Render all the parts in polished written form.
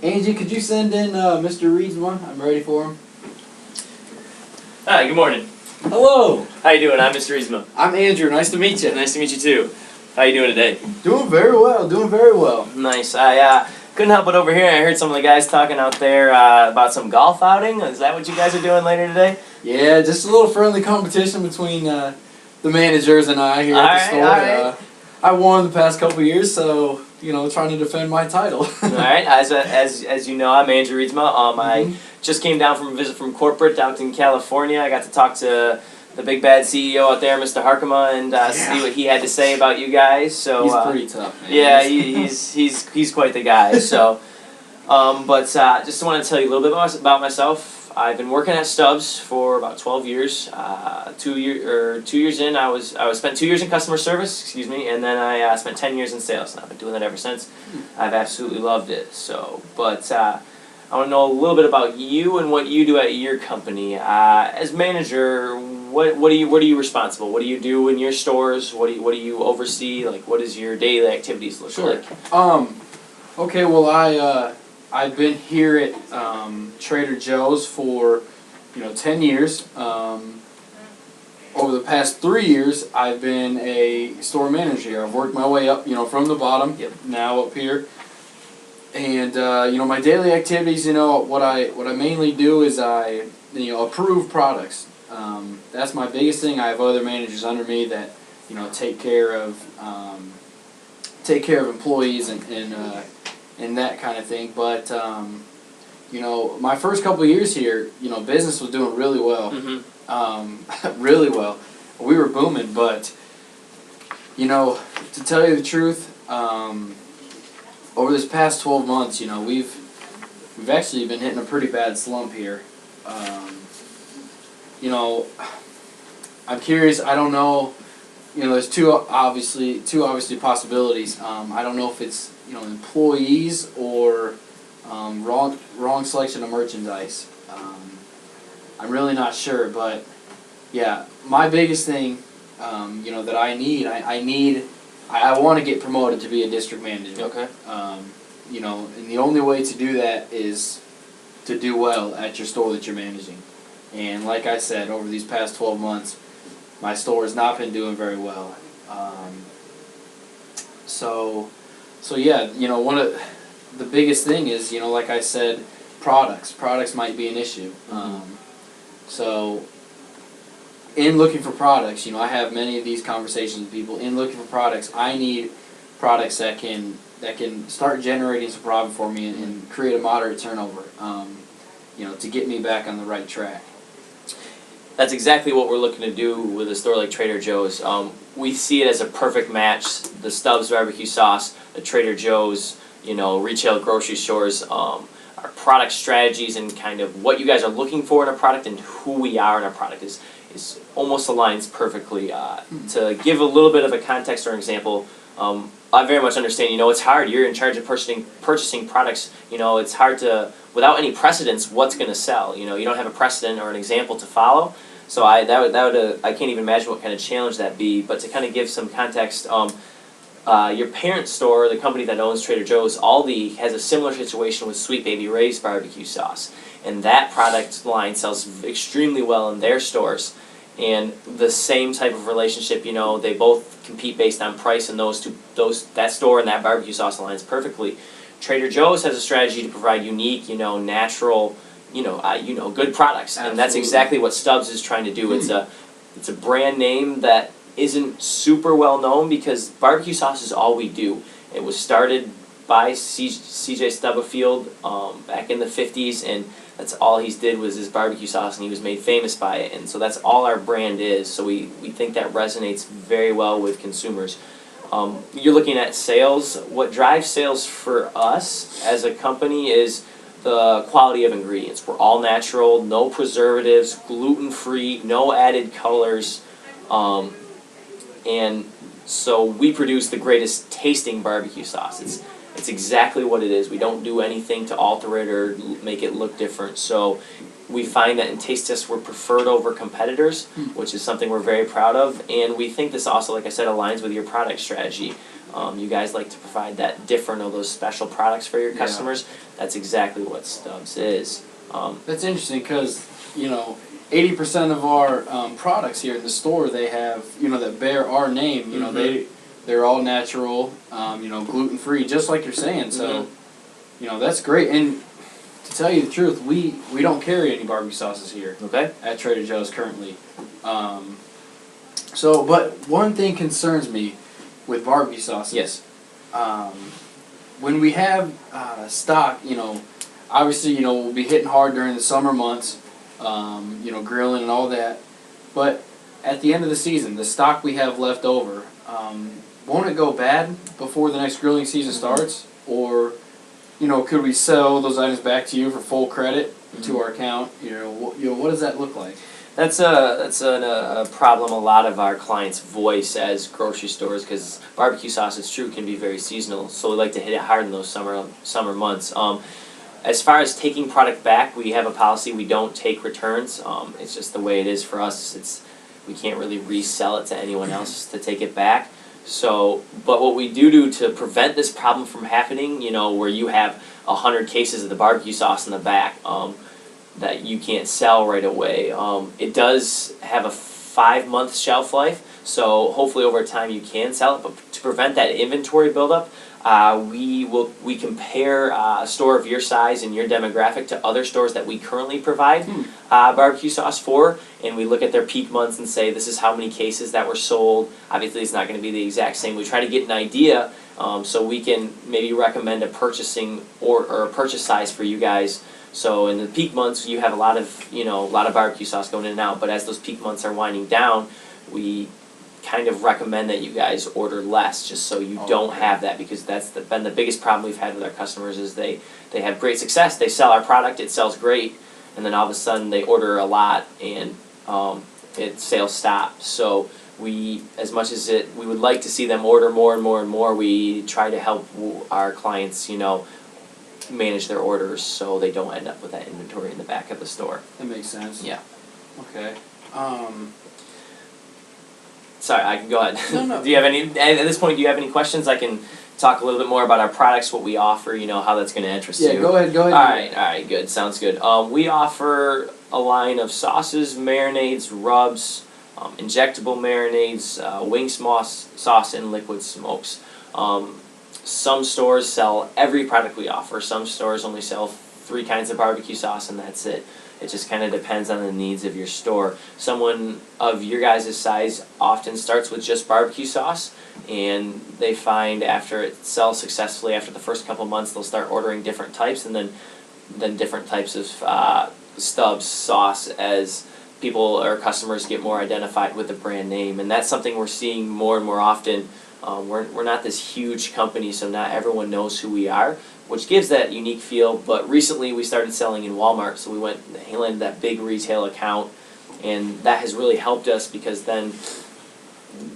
Angie, could you send in Mr. Reed's one? I'm ready for him. Hi, good morning. Hello. How you doing? I'm Mr. Isma. I'm Andrew. Nice to meet you. Nice to meet you too. How you doing today? Doing very well. Doing very well. Nice. I couldn't help but over here. I heard some of the guys talking out there about some golf outing. Is that what you guys are doing later today? Yeah, just a little friendly competition between the managers and I here at the store. All right. I won the past couple of years, so trying to defend my title. All right. As you know, I'm Andrew Reedsma. I just came down from a visit from corporate out in California. I got to talk to the big bad CEO out there, Mr. Harkema, and see what he had to say about you guys. So he's pretty tough, man. Yeah, he's quite the guy. So, just want to tell you a little bit about myself. I've been working at Stubbs for about 12 years. 2 years in, I spent 2 years in customer service, and then I spent 10 years in sales, and I've been doing that ever since. I've absolutely loved it. So, I want to know a little bit about you and what you do at your company. As manager, what are you responsible? What do you do in your stores? What do you oversee? Like, what does your daily activities look like? Okay, well, I've been here at Trader Joe's for 10 years. Over the past 3 years, I've been a store manager here. I've worked my way up, from the bottom, now up here. And my daily activities, what I mainly do is I approve products. That's my biggest thing. I have other managers under me that take care of employees and that kind of thing. But my first couple of years here, business was doing really well. Really well. We were booming, but to tell you the truth, over this past 12 months, we've actually been hitting a pretty bad slump here. I'm curious. I don't know. There's two obviously possibilities. I don't know if it's employees or wrong selection of merchandise. I'm really not sure, but yeah, my biggest thing, that I want to get promoted to be a district manager. Okay. And the only way to do that is to do well at your store that you're managing. And like I said, over these past 12 months, my store has not been doing very well. So yeah, one of the biggest thing is, like I said, products. Products might be an issue. So in looking for products, I have many of these conversations with people. In looking for products, I need products that can start generating some profit for me and create a moderate turnover, to get me back on the right track. That's exactly what we're looking to do with a store like Trader Joe's. We see it as a perfect match. The Stubbs barbecue sauce, the Trader Joe's, retail grocery stores, our product strategies and kind of what you guys are looking for in a product and who we are in our product is almost aligns perfectly. To give a little bit of a context or an example, I very much understand, it's hard. You're in charge of purchasing products. It's hard to, without any precedence, what's going to sell. You don't have a precedent or an example to follow. So I can't even imagine what kind of challenge that'd be. But to kind of give some context, your parent store, the company that owns Trader Joe's, Aldi, has a similar situation with Sweet Baby Ray's barbecue sauce. And that product line sells extremely well in their stores. And the same type of relationship, they both compete based on price, and that store and that barbecue sauce aligns perfectly. Trader Joe's has a strategy to provide unique, natural, good products, and that's exactly what Stubbs is trying to do. It's a brand name that isn't super well known because barbecue sauce is all we do. It was started by C.J. Stubblefield back in the 50s, and that's all he did was his barbecue sauce, and he was made famous by it, and so that's all our brand is. So we think that resonates very well with consumers. You're looking at sales. What drives sales for us as a company is the quality of ingredients. We're all natural, no preservatives, gluten-free, no added colors, and so we produce the greatest tasting barbecue sauce. It's exactly what it is. We don't do anything to alter it or make it look different. So we find that in taste tests we're preferred over competitors, which is something we're very proud of. And we think this also, like I said, aligns with your product strategy. You guys like to provide that different of those special products for your Yeah. customers. That's exactly what Stubbs is. That's interesting because, 80% of our products here in the store, they have, that bear our name. They're all natural, gluten free, just like you're saying. So, that's great. And to tell you the truth, we don't carry any barbecue sauces here Okay. at Trader Joe's currently. But one thing concerns me with barbecue sauces. Yes. When we have stock, obviously, we'll be hitting hard during the summer months, grilling and all that. But at the end of the season, the stock we have left over, won't it go bad before the next grilling season starts? Or, could we sell those items back to you for full credit to our account? What does that look like? That's a problem a lot of our clients voice as grocery stores, because barbecue sauce, it's true, can be very seasonal. So we like to hit it hard in those summer months. As far as taking product back, we have a policy. We don't take returns. It's just the way it is for us. We can't really resell it to anyone else to take it back. So, but what we do to prevent this problem from happening, where you have 100 cases of the barbecue sauce in the back, that you can't sell right away. It does have a 5-month shelf life, so hopefully over time you can sell it. But to prevent that inventory buildup, we compare a store of your size and your demographic to other stores that we currently provide barbecue sauce for, and we look at their peak months and say this is how many cases that were sold. Obviously, it's not going to be the exact same. We try to get an idea, so we can maybe recommend a purchasing or a purchase size for you guys. So in the peak months, you have a lot of barbecue sauce going in and out. But as those peak months are winding down, we kind of recommend that you guys order less, just so you don't have that, because that's been the biggest problem we've had with our customers is they have great success, they sell our product, it sells great, and then all of a sudden they order a lot and sales stop. So we, as much as we would like to see them order more and more and more, we try to help our clients, manage their orders so they don't end up with that inventory in the back of the store. That makes sense. Yeah. Okay. Sorry, I can go ahead. No. Do you have any, at this point, do you have any questions? I can talk a little bit more about our products, what we offer, how that's going to interest you. Yeah, go ahead. Alright, good, sounds good. We offer a line of sauces, marinades, rubs, injectable marinades, wing sauce, and liquid smokes. Some stores sell every product we offer. Some stores only sell 3 kinds of barbecue sauce and that's it. It just kind of depends on the needs of your store. Someone of your guys' size often starts with just barbecue sauce, and they find after it sells successfully, after the first couple months, they'll start ordering different types, and then different types of Stubbs sauce as people or customers get more identified with the brand name. And that's something we're seeing more and more often. We're not this huge company, so not everyone knows who we are, which gives that unique feel. But recently we started selling in Walmart, so we landed that big retail account, and that has really helped us, because then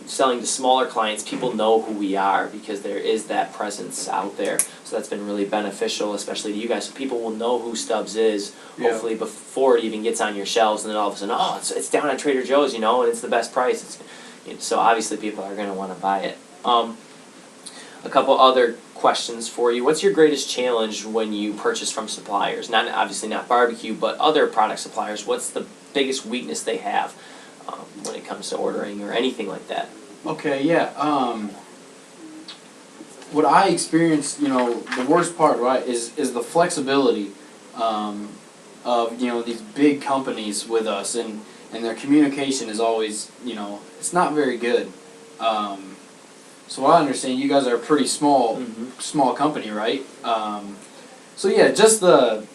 selling to smaller clients, people know who we are because there is that presence out there. So that's been really beneficial, especially to you guys. So people will know who Stubbs is, hopefully before it even gets on your shelves, and then all of a sudden, it's down at Trader Joe's, and it's the best price. So obviously people are going to want to buy it. A couple other questions for you. What's your greatest challenge when you purchase from suppliers? Obviously not barbecue, but other product suppliers. What's the biggest weakness they have when it comes to ordering or anything like that? Okay, yeah. What I experienced, the worst part, right, is the flexibility of these big companies with us, and their communication is always, it's not very good. So I understand you guys are a pretty small company, right? So yeah, just the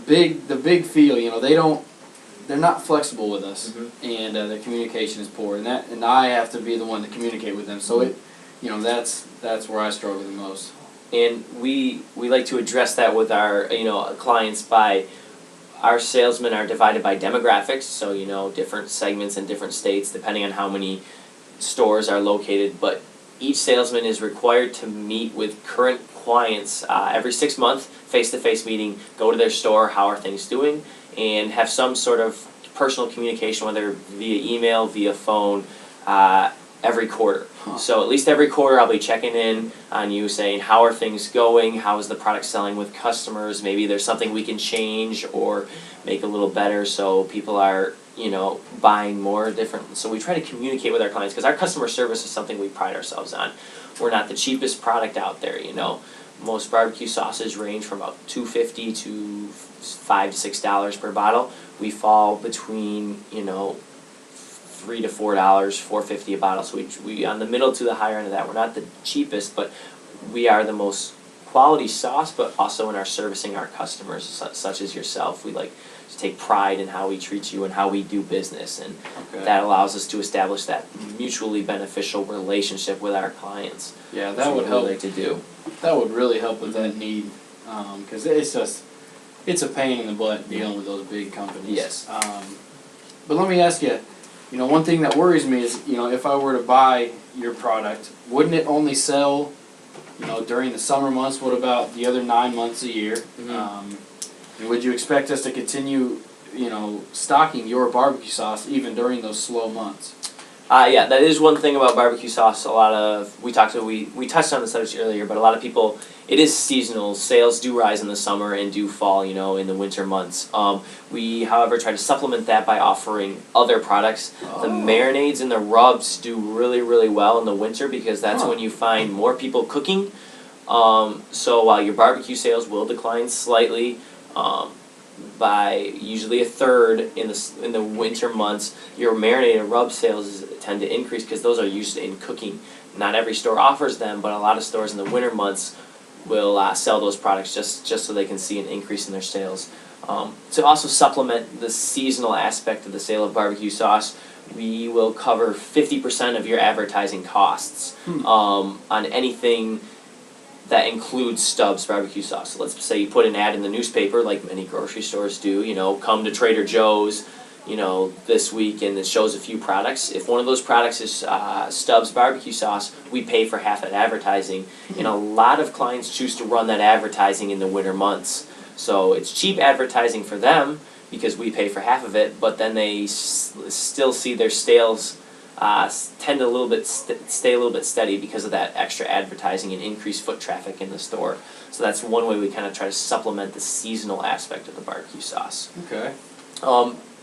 big feel, they're not flexible with us, and their communication is poor, and I have to be the one to communicate with them. So that's where I struggle the most. And we like to address that with our clients by our salesmen are divided by demographics, so different segments in different states depending on how many stores are located, but each salesman is required to meet with current clients every 6 months, face-to-face meeting, go to their store, how are things doing, and have some sort of personal communication, whether via email, via phone, every quarter. Huh. So at least every quarter I'll be checking in on you, saying how are things going, how is the product selling with customers, maybe there's something we can change or make a little better so people are, buying more different. So we try to communicate with our clients because our customer service is something we pride ourselves on. We're not the cheapest product out there, Most barbecue sauces range from about $2.50 to $5 to $6 per bottle. We fall between, $3 to $4, $4.50 a bottle. So we on the middle to the higher end of that. We're not the cheapest, but we are the most quality sauce, but also in our servicing our customers, such as yourself. We like to take pride in how we treat you and how we do business, and that allows us to establish that mutually beneficial relationship with our clients. Yeah, that would help. Like to do. That would really help with that need, because it's a pain in the butt dealing with those big companies. Yes. But let me ask you, one thing that worries me is, if I were to buy your product, wouldn't it only sell, during the summer months? What about the other 9 months a year? And would you expect us to continue, stocking your barbecue sauce even during those slow months? Yeah, that is one thing about barbecue sauce. We touched on the subject earlier, but a lot of people, it is seasonal. Sales do rise in the summer and do fall, in the winter months. We, however, try to supplement that by offering other products. Oh. The marinades and the rubs do really, really well in the winter because that's when you find more people cooking. So while your barbecue sales will decline slightly, by usually a third in the winter months, your marinade and rub sales tend to increase because those are used in cooking. Not every store offers them, but a lot of stores in the winter months will sell those products just so they can see an increase in their sales. To also supplement the seasonal aspect of the sale of barbecue sauce, we will cover 50% of your advertising costs on anything that includes Stubbs barbecue sauce. So let's say you put an ad in the newspaper, like many grocery stores do, come to Trader Joe's, this week, and it shows a few products. If one of those products is Stubbs barbecue sauce, we pay for half that advertising. And a lot of clients choose to run that advertising in the winter months. So it's cheap advertising for them because we pay for half of it, but then they still see their sales tend to stay a little bit steady because of that extra advertising and increased foot traffic in the store. So that's one way we kind of try to supplement the seasonal aspect of the barbecue sauce. Okay.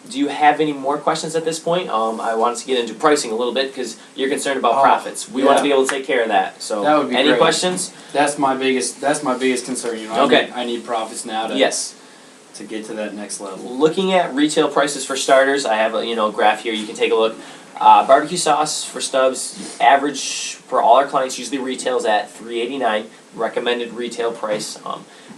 Do you have any more questions at this point? I wanted to get into pricing a little bit because you're concerned about profits. We want to be able to take care of that. So that would be any great. Questions? That's my biggest concern. Okay. I need profits now to get to that next level. Looking at retail prices for starters, I have a graph here. You can take a look. Barbecue sauce for Stubbs, average for all our clients usually retails at $3.89. Recommended retail price,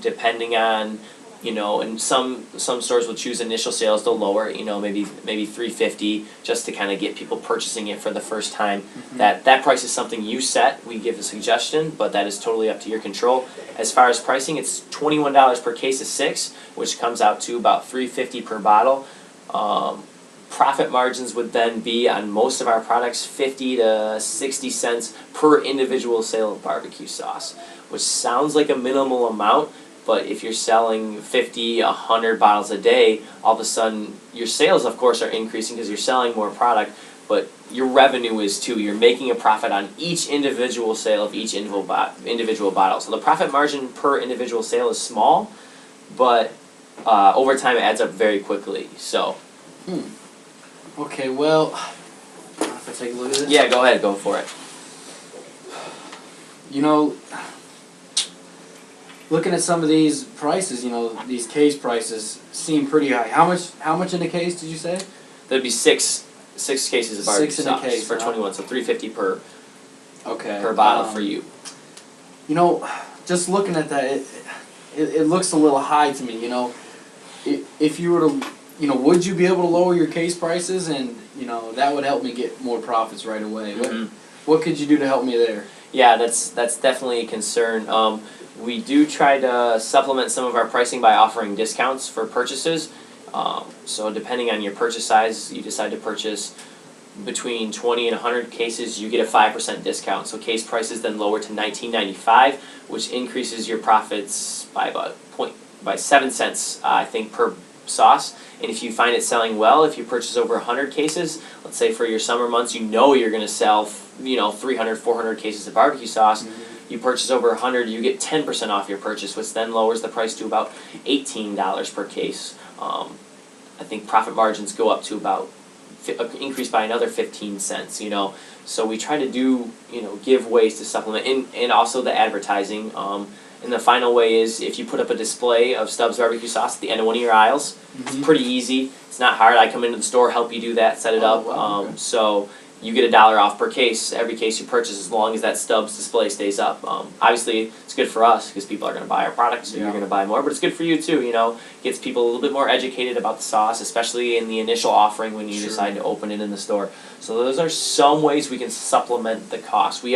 depending on, and some stores will choose initial sales to lower, maybe $3.50 just to kind of get people purchasing it for the first time. Mm-hmm. That price is something you set. We give a suggestion, but that is totally up to your control. As far as pricing, it's $21 per case of 6, which comes out to about $3.50 per bottle. Profit margins would then be on most of our products 50 to 60 cents per individual sale of barbecue sauce, which sounds like a minimal amount, but if you're selling 50, 100 bottles a day, all of a sudden your sales, of course, are increasing because you're selling more product, but your revenue is too. You're making a profit on each individual sale of each individual bottle. So the profit margin per individual sale is small, but over time it adds up very quickly. So. Okay, well, if I take a look at this. Yeah, go ahead, go for it. Looking at some of these prices, these case prices seem pretty high. How much in a case did you say? There'd be six cases of barbecue 6 in a sauce case, for 21, so $3.50 per bottle for you. Just looking at that, it looks a little high to me. If you were to, would you be able to lower your case prices, and that would help me get more profits right away. Mm-hmm. What could you do to help me there? Yeah, that's definitely a concern. We do try to supplement some of our pricing by offering discounts for purchases. So depending on your purchase size, you decide to purchase between 20 and 100 cases, you get a 5% discount. So case prices then lower to $19.95, which increases your profits by by 7 cents, I think, per sauce. And if you find it selling well, if you purchase over 100 cases, let's say for your summer months, you're going to sell 300, 400 cases of barbecue sauce, you purchase over 100, you get 10% off your purchase, which then lowers the price to about $18 per case. I think profit margins go up to about increase by another 15 cents. So we try to do give ways to supplement, and also the advertising. And the final way is if you put up a display of Stubbs barbecue sauce at the end of one of your aisles. It's pretty easy. It's not hard. I come into the store, help you do that, set it up. Wow, okay. So you get $1 off per case, every case you purchase, as long as that Stubbs display stays up. Obviously, it's good for us because people are going to buy our products, so you're going to buy more. But it's good for you too. Gets people a little bit more educated about the sauce, especially in the initial offering when you decide to open it in the store. So those are some ways we can supplement the cost. We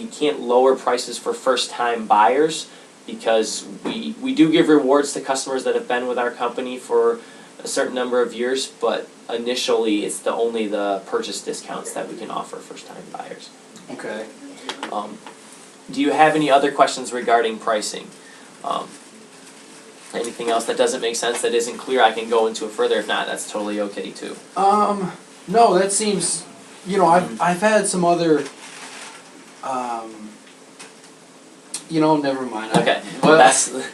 can't lower prices for first-time buyers because we do give rewards to customers that have been with our company for a certain number of years, but initially it's only the purchase discounts that we can offer first-time buyers. Okay. Do you have any other questions regarding pricing? Anything else that doesn't make sense, that isn't clear, I can go into it further. If not, that's totally okay too. No, that seems, I've had some other, never mind. Okay, Well, that's. let's.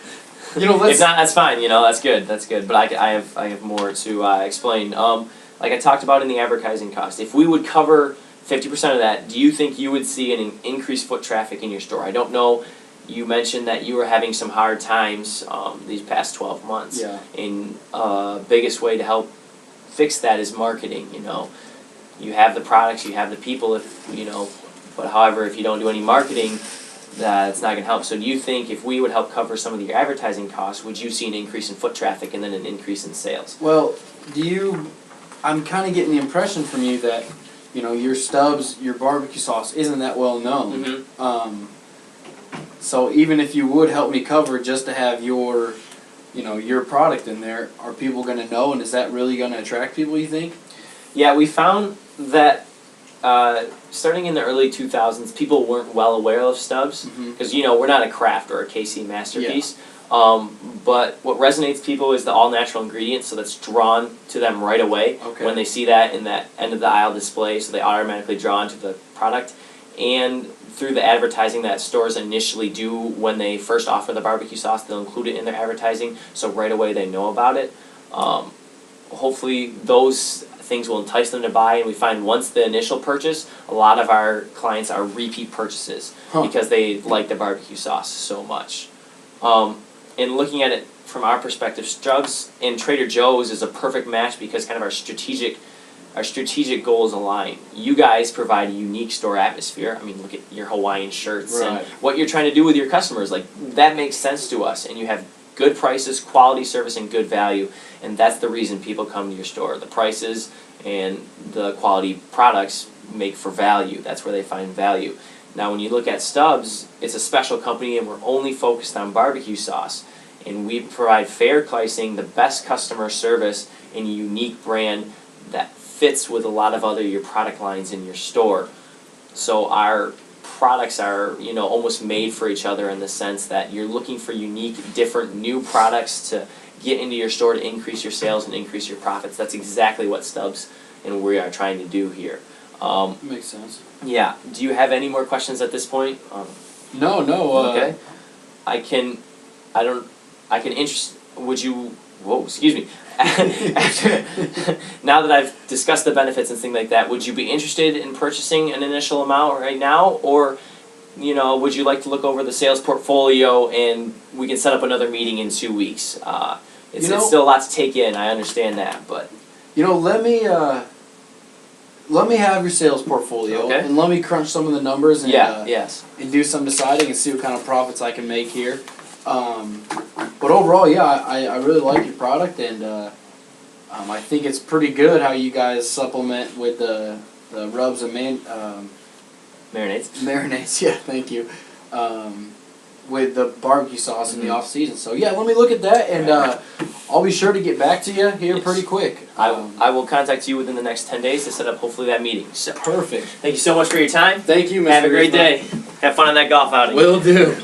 If not, that's fine. That's good. That's good. But I have more to explain. Like I talked about in the advertising cost, if we would cover 50% of that, do you think you would see an increased foot traffic in your store? I don't know. You mentioned that you were having some hard times these past 12 months. Yeah. And biggest way to help fix that is marketing. You have the products, you have the people. But however, if you don't do any marketing, that's not going to help. So do you think if we would help cover some of your advertising costs, would you see an increase in foot traffic and then an increase in sales? Well, I'm kind of getting the impression from you that, your Stubbs, your barbecue sauce isn't that well known. So even if you would help me cover just to have your product in there, are people going to know, and is that really going to attract people, you think? Yeah, we found that starting in the early 2000s, people weren't well aware of Stubbs because we're not a craft or a KC masterpiece. But what resonates people is the all-natural ingredients, so that's drawn to them right away when they see that in that end of the aisle display, so they automatically draw into the product. And through the advertising that stores initially do when they first offer the barbecue sauce, they'll include it in their advertising, so right away they know about it. Hopefully those things will entice them to buy, and we find once the initial purchase, a lot of our clients are repeat purchases because they like the barbecue sauce so much. And looking at it from our perspective, Stubbs and Trader Joe's is a perfect match because kind of our strategic goals align. You guys provide a unique store atmosphere. I mean, look at your Hawaiian shirts and what you're trying to do with your customers. Like, that makes sense to us, and you have good prices, quality service, and good value, and that's the reason people come to your store. The prices and the quality products make for value. That's where they find value. Now, when you look at Stubbs, it's a special company, and we're only focused on barbecue sauce, and we provide fair pricing, the best customer service, and a unique brand that fits with a lot of your product lines in your store. So our products are, almost made for each other in the sense that you're looking for unique, different, new products to get into your store to increase your sales and increase your profits. That's exactly what Stubbs and we are trying to do here. Makes sense. Yeah. Do you have any more questions at this point? No. Okay. Would you? Whoa, excuse me. Now that I've discussed the benefits and things like that, would you be interested in purchasing an initial amount right now, or would you like to look over the sales portfolio and we can set up another meeting in 2 weeks? It's still a lot to take in. I understand that, but let me have your sales portfolio and let me crunch some of the numbers and and do some deciding and see what kind of profits I can make here. But overall, I really like your product, and I think it's pretty good how you guys supplement with the rubs and marinades. Marinades, yeah, thank you. With the barbecue sauce in the off season. So let me look at that, and I'll be sure to get back to you here pretty quick. I will contact you within the next 10 days to set up hopefully that meeting. So perfect. Thank you so much for your time. Thank you, Mr. Have a great day. Have fun on that golf outing. Will do.